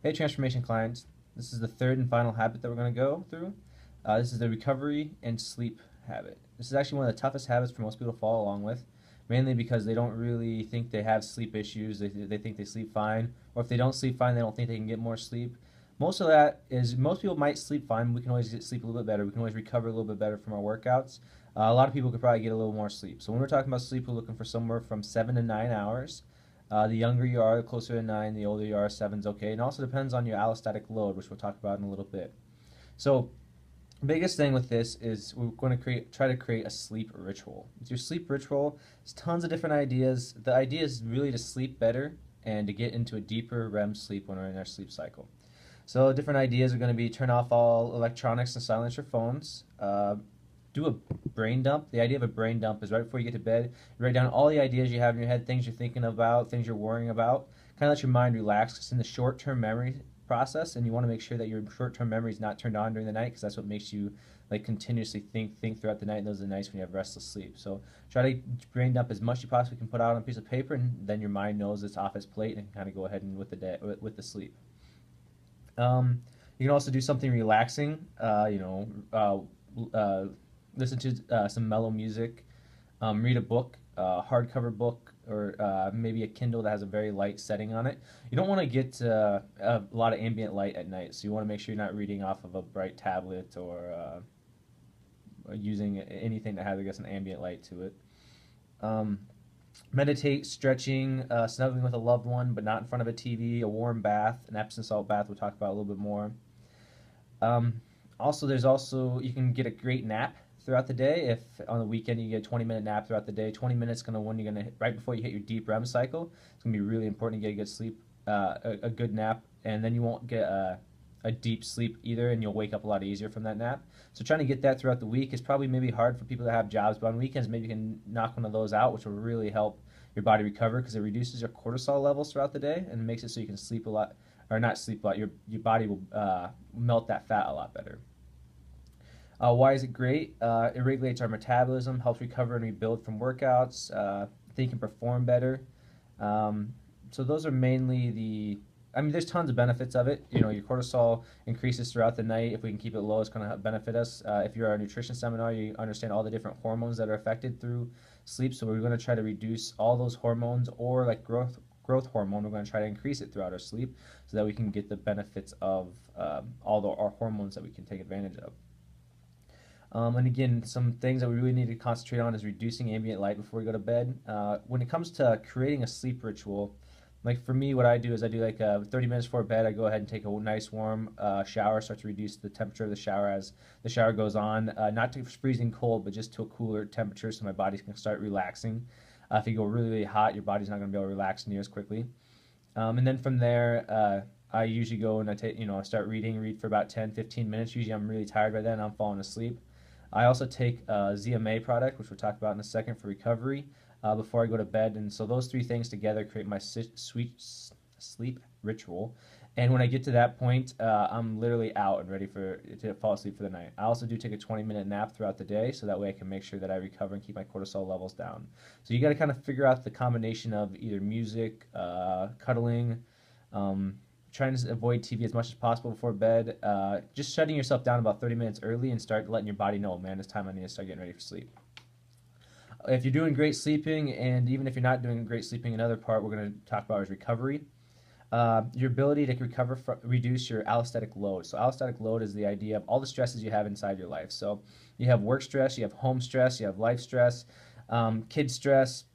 Hey, transformation clients. This is the third and final habit that we're going to go through. This is the recovery and sleep habit. This is actually one of the toughest habits for most people to follow along with, mainly because they don't really think they have sleep issues. They think they sleep fine, or if they don't sleep fine, they don't think they can get more sleep. Most of that is most people might sleep fine. We can always get sleep a little bit better. We can always recover a little bit better from our workouts. A lot of people could probably get a little more sleep. So when we're talking about sleep, we're looking for somewhere from 7 to 9 hours. The younger you are, the closer to 9, the older you are, 7's okay. And also depends on your allostatic load, which we'll talk about in a little bit. So, biggest thing with this is we're going to try to create a sleep ritual. With your sleep ritual, there's tons of different ideas. The idea is really to sleep better and to get into a deeper REM sleep when we're in our sleep cycle. So different ideas are going to be turn off all electronics and silence your phones. Do a brain dump. The idea of a brain dump is right before you get to bed, you write down all the ideas you have in your head, things you're thinking about, things you're worrying about. Kind of let your mind relax. It's in the short-term memory process, and you want to make sure that your short-term memory is not turned on during the night because that's what makes you like continuously think throughout the night. And those are the nights when you have restless sleep. So try to brain dump as much as you possibly can put out on a piece of paper, and then your mind knows it's off its plate and can kind of go ahead and with the day with the sleep. You can also do something relaxing. Listen to some mellow music, read a book, a hardcover book, or maybe a Kindle that has a very light setting on it. You don't want to get a lot of ambient light at night, so you want to make sure you're not reading off of a bright tablet or using anything that has, I guess, an ambient light to it. Um, Meditate, stretching, snuggling with a loved one, but not in front of a TV, a warm bath, an Epsom salt bath. We'll talk about a little bit more. Um, there's also you can get a great nap throughout the day. If on the weekend you get a 20-minute nap throughout the day, 20 minutes gonna when you're gonna right before you hit your deep REM cycle. It's gonna be really important to get a good sleep, a good nap, and then you won't get a deep sleep either, and you'll wake up a lot easier from that nap. So trying to get that throughout the week is probably maybe hard for people that have jobs, but on weekends maybe you can knock one of those out, which will really help your body recover because it reduces your cortisol levels throughout the day and makes it so you can sleep a lot or not sleep a lot. Your body will melt that fat a lot better. Why is it great? It regulates our metabolism, helps recover and rebuild from workouts, think and perform better. So those are mainly I mean, there's tons of benefits of it. You know, your cortisol increases throughout the night. If we can keep it low, it's going to benefit us. If you're at a nutrition seminar, you understand all the different hormones that are affected through sleep. So we're going to try to reduce all those hormones, or like growth hormone. We're going to try to increase it throughout our sleep so that we can get the benefits of our hormones that we can take advantage of. And again, some things that we really need to concentrate on is reducing ambient light before we go to bed. When it comes to creating a sleep ritual, like for me, what I do is I do like 30 minutes before bed. I go ahead and take a nice warm shower, start to reduce the temperature of the shower as the shower goes on. Not to freezing cold, but just to a cooler temperature so my body can start relaxing. If you go really, really hot, your body's not going to be able to relax near as quickly. And then from there, I usually go and I start read for about 10, 15 minutes. Usually I'm really tired by then, I'm falling asleep. I also take a ZMA product, which we'll talk about in a second for recovery, before I go to bed. And so those three things together create my sweet sleep ritual. And when I get to that point, I'm literally out and ready to fall asleep for the night. I also do take a 20-minute nap throughout the day, so that way I can make sure that I recover and keep my cortisol levels down. So you got to kind of figure out the combination of either music, cuddling, um, trying to avoid TV as much as possible before bed, just shutting yourself down about 30 minutes early and start letting your body know, man, it's time I need to start getting ready for sleep. If you're doing great sleeping, and even if you're not doing great sleeping, another part we're going to talk about is recovery. Your ability to reduce your allostatic load. So allostatic load is the idea of all the stresses you have inside your life. So you have work stress, you have home stress, you have life stress, kid stress,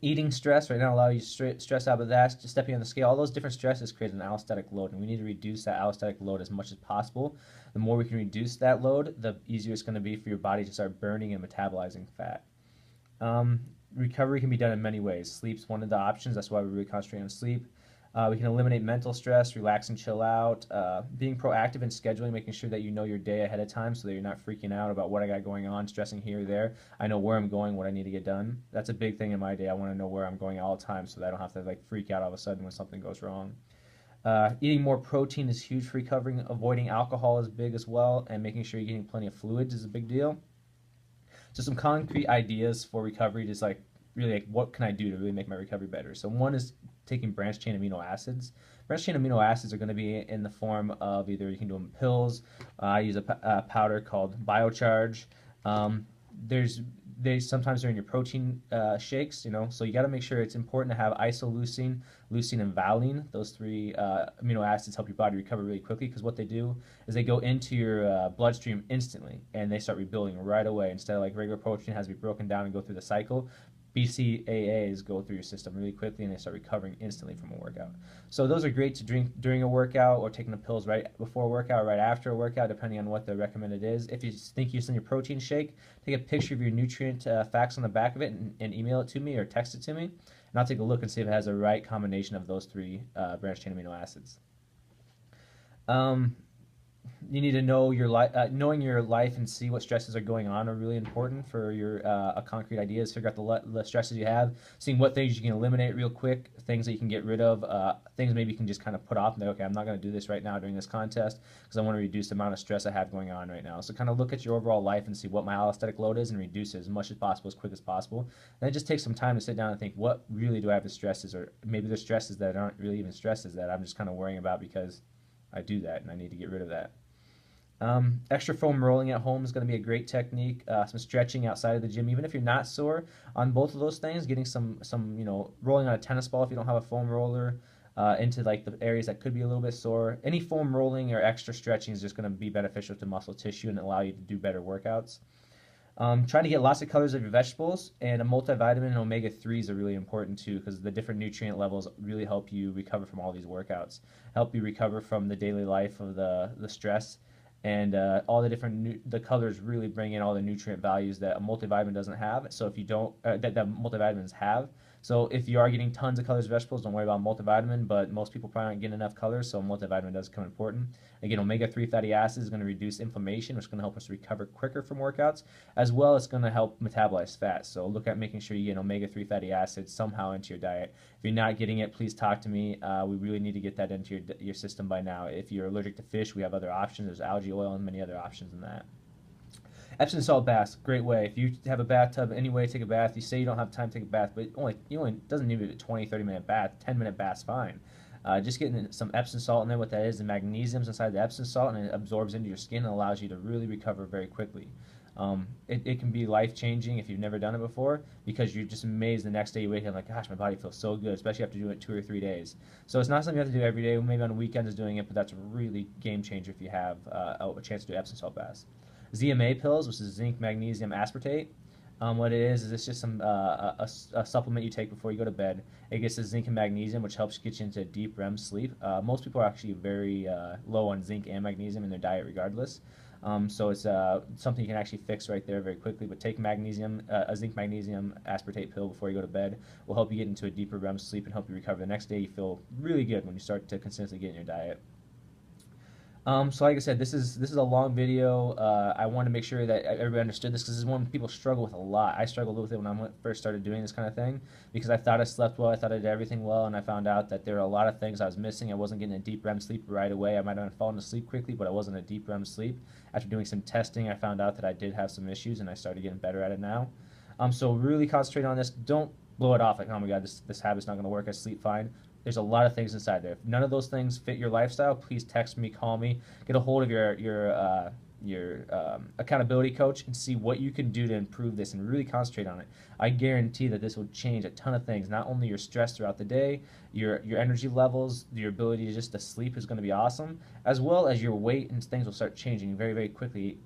eating stress. Right now, a lot of you stress out of that, just stepping on the scale. All those different stresses create an allostatic load, and we need to reduce that allostatic load as much as possible. The more we can reduce that load, the easier it's going to be for your body to start burning and metabolizing fat. Um, Recovery can be done in many ways. Sleep's one of the options. That's why we really concentrate on sleep. We can eliminate mental stress, relax and chill out, being proactive in scheduling, making sure that you know your day ahead of time so that you're not freaking out about what I got going on, stressing here or there. I know where I'm going, what I need to get done. That's a big thing in my day. I want to know where I'm going all the time so that I don't have to like freak out all of a sudden when something goes wrong. Eating more protein is huge for recovering. Avoiding alcohol is big as well, and making sure you're getting plenty of fluids is a big deal. So some concrete ideas for recovery, just like really like what can I do to really make my recovery better. So one is taking branched chain amino acids. Branched chain amino acids are going to be in the form of either you can do them in pills. I use a powder called Biocharge. Um, there's they sometimes they're in your protein shakes, so you got to make sure. It's important to have isoleucine, leucine, and valine. Those three amino acids help your body recover really quickly, because what they do is they go into your bloodstream instantly and they start rebuilding right away. Instead of like regular protein has to be broken down and go through the cycle, BCAAs go through your system really quickly and they start recovering instantly from a workout. So those are great to drink during a workout, or taking the pills right before a workout or right after a workout, depending on what the recommended is. If you think you're using your protein shake, take a picture of your nutrient facts on the back of it and email it to me or text it to me, and I'll take a look and see if it has the right combination of those three branched chain amino acids. You need to know your knowing your life and see what stresses are going on are really important for your a concrete ideas. Figure out the stresses you have, seeing what things you can eliminate real quick, things that you can get rid of, things maybe you can just kind of put off and say, okay, I'm not going to do this right now during this contest because I want to reduce the amount of stress I have going on right now. So kind of look at your overall life and see what my allostatic load is and reduce it as much as possible, as quick as possible. And then just take some time to sit down and think, what really do I have the stresses, or maybe there's stresses that aren't really even stresses that I'm just kind of worrying about because I do that and I need to get rid of that. Extra foam rolling at home is going to be a great technique. Some stretching outside of the gym, even if you're not sore on both of those things. Getting some rolling on a tennis ball if you don't have a foam roller into like the areas that could be a little bit sore. Any foam rolling or extra stretching is just going to be beneficial to muscle tissue and allow you to do better workouts. Trying to get lots of colors of your vegetables, and a multivitamin and omega-3s are really important too, because the different nutrient levels really help you recover from all these workouts, help you recover from the daily life of the stress. And all the different the colors really bring in all the nutrient values that a multivitamin doesn't have. So if you don't, that multivitamins have. So if you are getting tons of colors of vegetables, don't worry about multivitamin. But most people probably aren't getting enough colors, so multivitamin does become important. Again, omega-3 fatty acids is going to reduce inflammation, which is going to help us recover quicker from workouts, as well as going to help metabolize fat. So look at making sure you get omega-3 fatty acids somehow into your diet. If you're not getting it, please talk to me. We really need to get that into your system by now. If you're allergic to fish, we have other options. There's algae oil and many other options than that. Epsom salt baths, great way. If you have a bathtub, any way to take a bath, you say you don't have time to take a bath, but it doesn't need a 20, 30-minute bath. 10-minute bath's fine. Just getting some Epsom salt in there. What that is, the magnesium's inside the Epsom salt, and it absorbs into your skin and allows you to really recover very quickly. It can be life-changing if you've never done it before, because you're just amazed the next day you wake up like, gosh, my body feels so good, especially after doing it 2 or 3 days. So it's not something you have to do every day. Maybe on weekends doing it, but that's a really game changer if you have a chance to do Epsom salt baths. ZMA pills, which is zinc magnesium aspartate. What it is it's just a supplement you take before you go to bed. It gets the zinc and magnesium, which helps get you into deep REM sleep. Most people are actually very low on zinc and magnesium in their diet regardless. So it's something you can actually fix right there very quickly. But take magnesium, a zinc magnesium aspartate pill before you go to bed will help you get into a deeper REM sleep and help you recover. The next day you feel really good when you start to consistently get in your diet. So like I said, this is a long video. I want to make sure that everybody understood this, because this is one people struggle with a lot. I struggled with it when I first started doing this kind of thing, because I thought I slept well, I thought I did everything well, and I found out that there are a lot of things I was missing. I wasn't getting a deep REM sleep right away. I might have fallen asleep quickly, but I wasn't a deep REM sleep. After doing some testing, I found out that I did have some issues, and I started getting better at it now. So really concentrate on this. Don't blow it off like, oh my god, this habit's not going to work. I sleep fine. There's a lot of things inside there. If none of those things fit your lifestyle, please text me, call me, get a hold of your accountability coach and see what you can do to improve this and really concentrate on it. I guarantee that this will change a ton of things. Not only your stress throughout the day, your energy levels, your ability to just to sleep is going to be awesome, as well as your weight and things will start changing very, very quickly.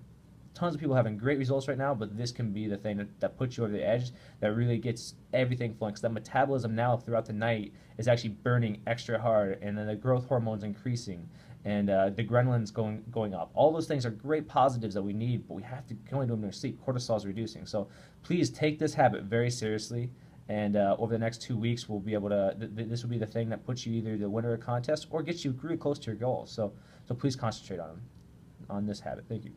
Tons of people having great results right now, but this can be the thing that puts you over the edge, that really gets everything flowing. Because the metabolism now throughout the night is actually burning extra hard, and then the growth hormone's increasing, and the gremlin's going up. All those things are great positives that we need, but we have to only do them during sleep. Cortisol is reducing. So please take this habit very seriously. And over the next 2 weeks, we'll be able to. This will be the thing that puts you either the winner of a contest or gets you really close to your goals. So please concentrate on this habit. Thank you.